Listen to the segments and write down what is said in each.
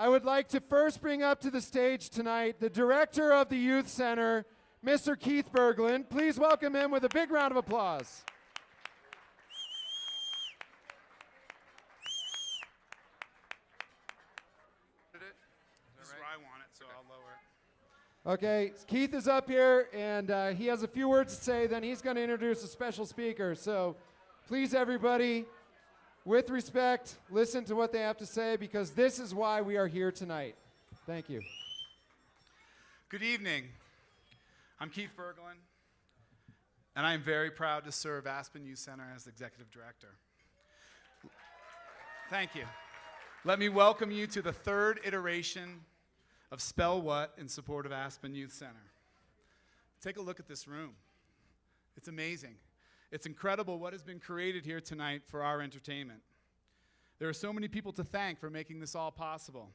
I would like to first bring up to the stage tonight the director of the Youth Center, Mr. Keith Berglund. Please welcome him with a big round of applause. This is where I want it, so I'll lower it. Okay, Keith is up here, and he has a few words to say, then he's going to introduce a special speaker. So please, everybody, with respect, listen to what they have to say, because this is why we are here tonight. Thank you. Good evening. I'm Keith Berglund, and I am very proud to serve Aspen Youth Center as the executive director. Thank you. Let me welcome you to the third iteration of Spell What in support of Aspen Youth Center. Take a look at this room. It's amazing. It's incredible what has been created here tonight for our entertainment. There are so many people to thank for making this all possible.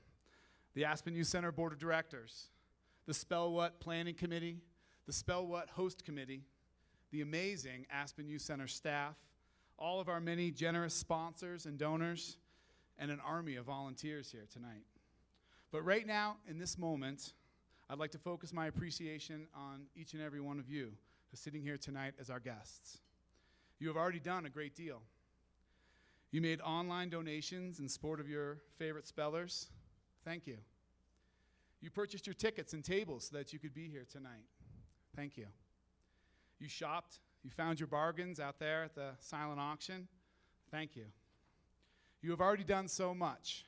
The Aspen Youth Center Board of Directors, the Spell What Planning Committee, the Spell What Host Committee, the amazing Aspen Youth Center staff, all of our many generous sponsors and donors, and an army of volunteers here tonight. But right now, in this moment, I'd like to focus my appreciation on each and every one of you who's sitting here tonight as our guests. You have already done a great deal. You made online donations in support of your favorite spellers. Thank you. You purchased your tickets and tables so that you could be here tonight. Thank you. You shopped. You found your bargains out there at the silent auction. Thank you. You have already done so much,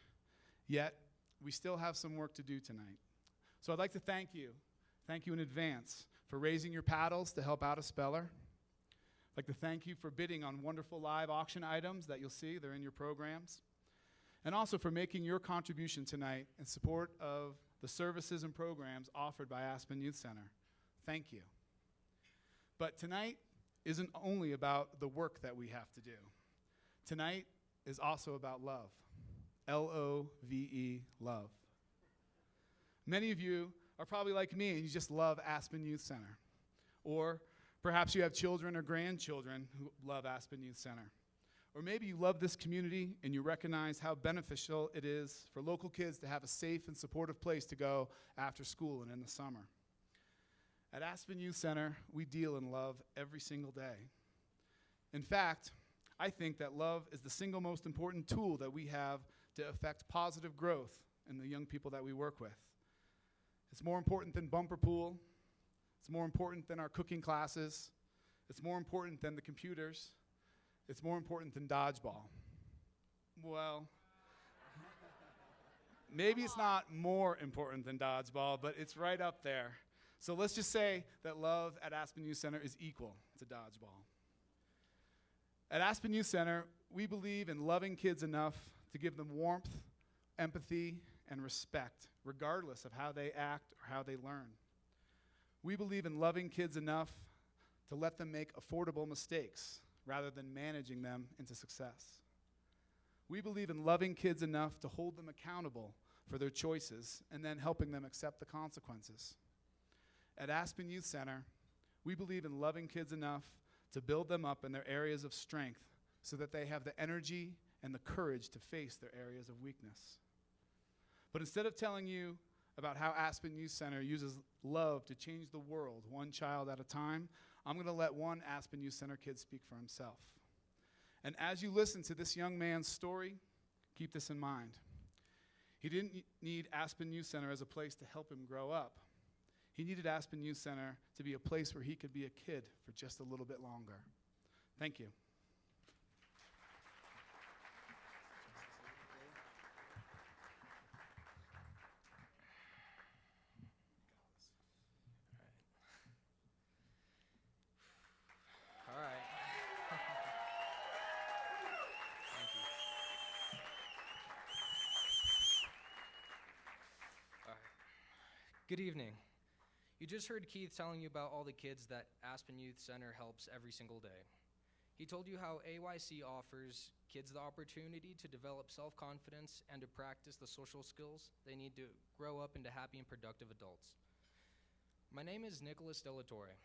yet we still have some work to do tonight. So I'd like to thank you in advance for raising your paddles to help out a speller. I'd like to thank you for bidding on wonderful live auction items that you'll see, they're in your programs. And also for making your contribution tonight in support of the services and programs offered by Aspen Youth Center. Thank you. But tonight isn't only about the work that we have to do. Tonight is also about love. L-O-V-E, love. Many of you are probably like me and you just love Aspen Youth Center. Or perhaps you have children or grandchildren who love Aspen Youth Center. Or maybe you love this community and you recognize how beneficial it is for local kids to have a safe and supportive place to go after school and in the summer. At Aspen Youth Center, we deal in love every single day. In fact, I think that love is the single most important tool that we have to affect positive growth in the young people that we work with. It's more important than bumper pool. It's more important than our cooking classes. It's more important than the computers. It's more important than dodgeball. Well, maybe it's not more important than dodgeball, but it's right up there. So let's just say that love at Aspen Youth Center is equal to dodgeball. At Aspen Youth Center, we believe in loving kids enough to give them warmth, empathy, and respect, regardless of how they act or how they learn. We believe in loving kids enough to let them make affordable mistakes rather than managing them into success. We believe in loving kids enough to hold them accountable for their choices and then helping them accept the consequences. At Aspen Youth Center, we believe in loving kids enough to build them up in their areas of strength so that they have the energy and the courage to face their areas of weakness. But instead of telling you about how Aspen Youth Center uses love to change the world one child at a time, I'm going to let one Aspen Youth Center kid speak for himself. And as you listen to this young man's story, keep this in mind. He didn't need Aspen Youth Center as a place to help him grow up. He needed Aspen Youth Center to be a place where he could be a kid for just a little bit longer. Thank you. All right. Thank you. All right. Good evening. You just heard Keith telling you about all the kids that Aspen Youth Center helps every single day. He told you how AYC offers kids the opportunity to develop self-confidence and to practice the social skills they need to grow up into happy and productive adults. My name is Nicholas Delatore,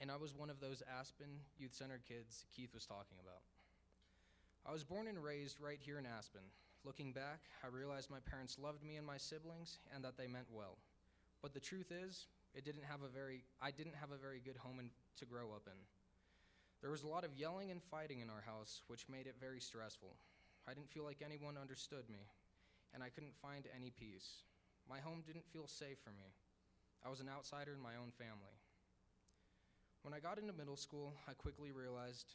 and I was one of those Aspen Youth Center kids Keith was talking about. I was born and raised right here in Aspen, Looking back, I realized my parents loved me and my siblings and that they meant well. But the truth is, I didn't have a very good home to grow up in. There was a lot of yelling and fighting in our house, which made it very stressful. I didn't feel like anyone understood me, and I couldn't find any peace. My home didn't feel safe for me. I was an outsider in my own family. When I got into middle school, I quickly realized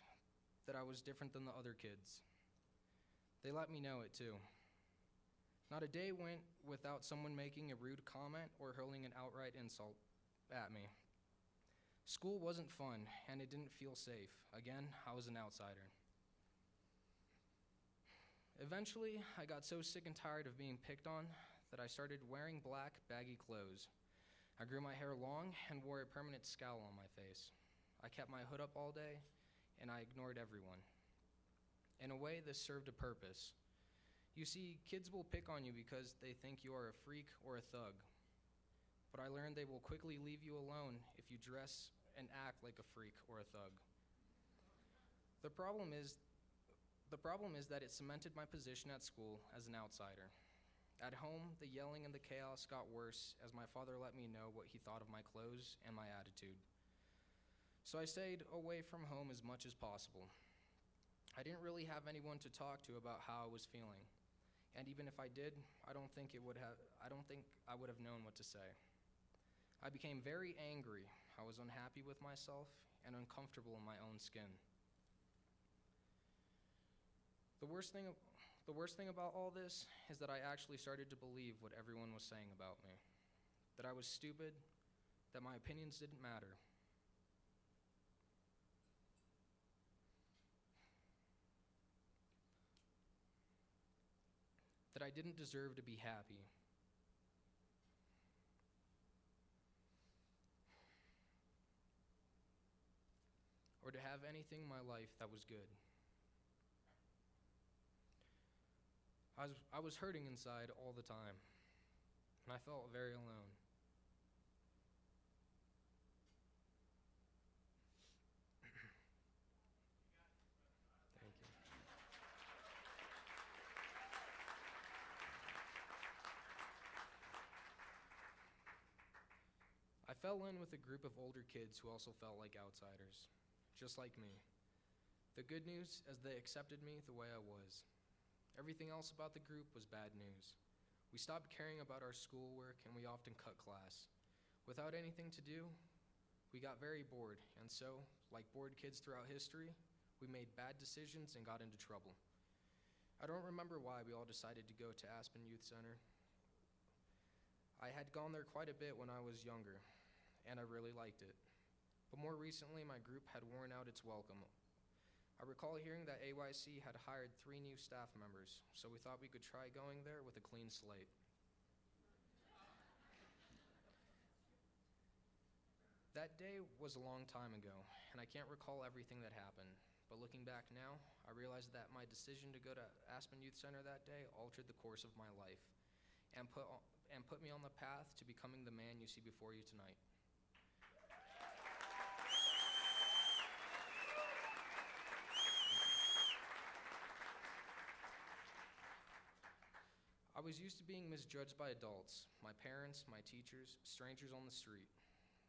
that I was different than the other kids. They let me know it too. Not a day went without someone making a rude comment or hurling an outright insult at me. School wasn't fun, and it didn't feel safe. Again, I was an outsider. Eventually, I got so sick and tired of being picked on that I started wearing black, baggy clothes. I grew my hair long and wore a permanent scowl on my face. I kept my hood up all day, and I ignored everyone. In a way, this served a purpose. You see, kids will pick on you because they think you are a freak or a thug. But I learned they will quickly leave you alone if you dress and act like a freak or a thug. The problem is that it cemented my position at school as an outsider. At home, the yelling and the chaos got worse as my father let me know what he thought of my clothes and my attitude. So I stayed away from home as much as possible. I didn't really have anyone to talk to about how I was feeling. And even if I did, I don't think I would have known what to say. I became very angry. I was unhappy with myself and uncomfortable in my own skin. The worst thing about all this is that I actually started to believe what everyone was saying about me. That I was stupid, that my opinions didn't matter. That I didn't deserve to be happy. Or to have anything in my life that was good. I was hurting inside all the time, and I felt very alone. Thank you. I fell in with a group of older kids who also felt like outsiders, just like me. The good news is they accepted me the way I was. Everything else about the group was bad news. We stopped caring about our schoolwork and we often cut class. Without anything to do, we got very bored, and so, like bored kids throughout history, we made bad decisions and got into trouble. I don't remember why we all decided to go to Aspen Youth Center. I had gone there quite a bit when I was younger, and I really liked it. But more recently, my group had worn out its welcome. I recall hearing that AYC had hired 3 new staff members, so we thought we could try going there with a clean slate. That day was a long time ago, and I can't recall everything that happened, but looking back now, I realized that my decision to go to Aspen Youth Center that day altered the course of my life and put me on the path to becoming the man you see before you tonight. I was used to being misjudged by adults, my parents, my teachers, strangers on the street.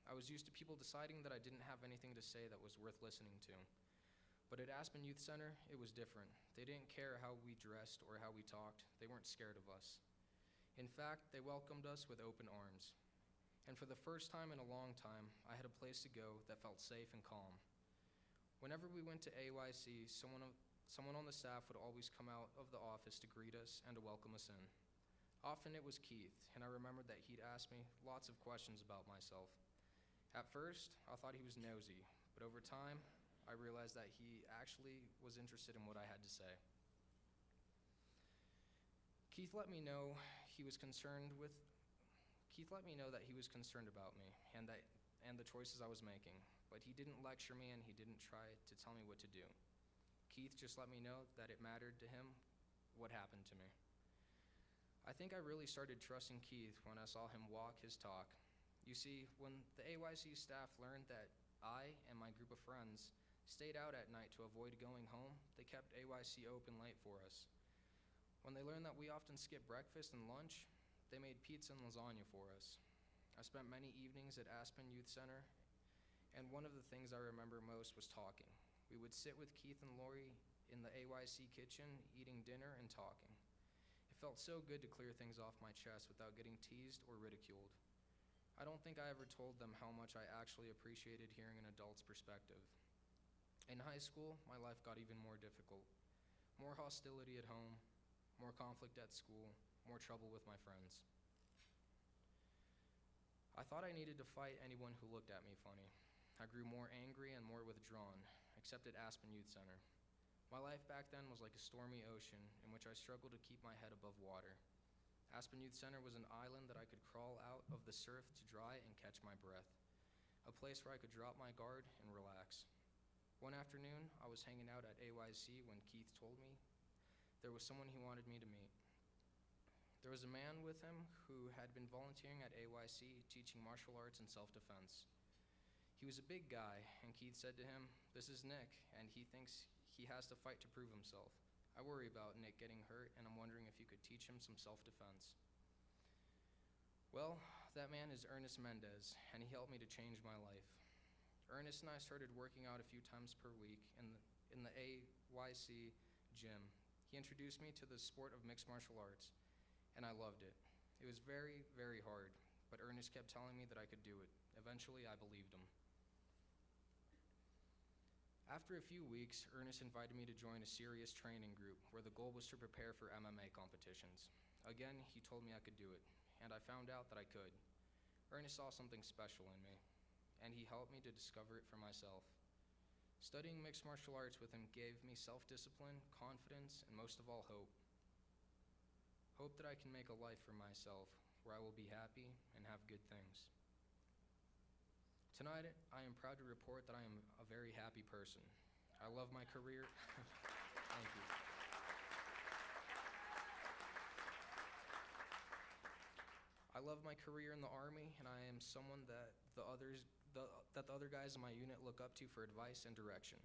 I was used to people deciding that I didn't have anything to say that was worth listening to. But at Aspen Youth Center, it was different. They didn't care how we dressed or how we talked. They weren't scared of us. In fact, they welcomed us with open arms. And for the first time in a long time, I had a place to go that felt safe and calm. Whenever we went to AYC, someone on the staff would always come out of the office to greet us and to welcome us in. Often it was Keith, and I remembered that he'd ask me lots of questions about myself. At first, I thought he was nosy, but over time, I realized that he actually was interested in what I had to say. Keith let me know that he was concerned about me and the choices I was making, but he didn't lecture me and he didn't try to tell me what to do. Keith just let me know that it mattered to him what happened to me. I think I really started trusting Keith when I saw him walk his talk. You see, when the AYC staff learned that I and my group of friends stayed out at night to avoid going home, they kept AYC open late for us. When they learned that we often skip breakfast and lunch, they made pizza and lasagna for us. I spent many evenings at Aspen Youth Center, and one of the things I remember most was talking. We would sit with Keith and Lori in the AYC kitchen, eating dinner and talking. It felt so good to clear things off my chest without getting teased or ridiculed. I don't think I ever told them how much I actually appreciated hearing an adult's perspective. In high school, my life got even more difficult. More hostility at home, more conflict at school, more trouble with my friends. I thought I needed to fight anyone who looked at me funny. I grew more angry and more withdrawn, except at Aspen Youth Center. My life back then was like a stormy ocean in which I struggled to keep my head above water. Aspen Youth Center was an island that I could crawl out of the surf to dry and catch my breath, a place where I could drop my guard and relax. One afternoon, I was hanging out at AYC when Keith told me there was someone he wanted me to meet. There was a man with him who had been volunteering at AYC teaching martial arts and self-defense. He was a big guy, and Keith said to him, "This is Nick, and he thinks he has to fight to prove himself. I worry about Nick getting hurt, and I'm wondering if you could teach him some self-defense." Well, that man is Ernest Mendez, and he helped me to change my life. Ernest and I started working out a few times per week in the AYC gym. He introduced me to the sport of mixed martial arts, and I loved it. It was very, very hard, but Ernest kept telling me that I could do it. Eventually, I believed him. After a few weeks, Ernest invited me to join a serious training group where the goal was to prepare for MMA competitions. Again, he told me I could do it, and I found out that I could. Ernest saw something special in me, and he helped me to discover it for myself. Studying mixed martial arts with him gave me self-discipline, confidence, and most of all, hope. Hope that I can make a life for myself where I will be happy and have good things. Tonight, I am proud to report that I am a very happy person. I love my career. Thank you. I love my career in the Army, and I am someone that the other guys in my unit look up to for advice and direction.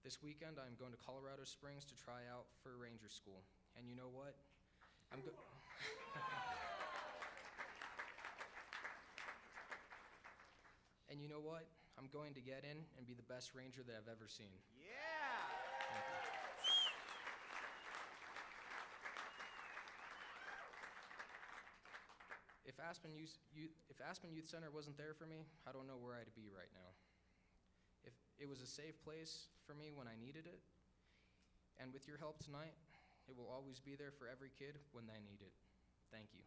This weekend, I'm going to Colorado Springs to try out for Ranger School. And you know what? And you know what? I'm going to get in and be the best Ranger that I've ever seen. Yeah! Thank you. If Aspen Youth Center wasn't there for me, I don't know where I'd be right now. If it was a safe place for me when I needed it, and with your help tonight, it will always be there for every kid when they need it. Thank you.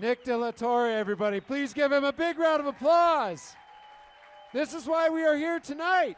Nick De La Torre, everybody. Please give him a big round of applause. This is why we are here tonight.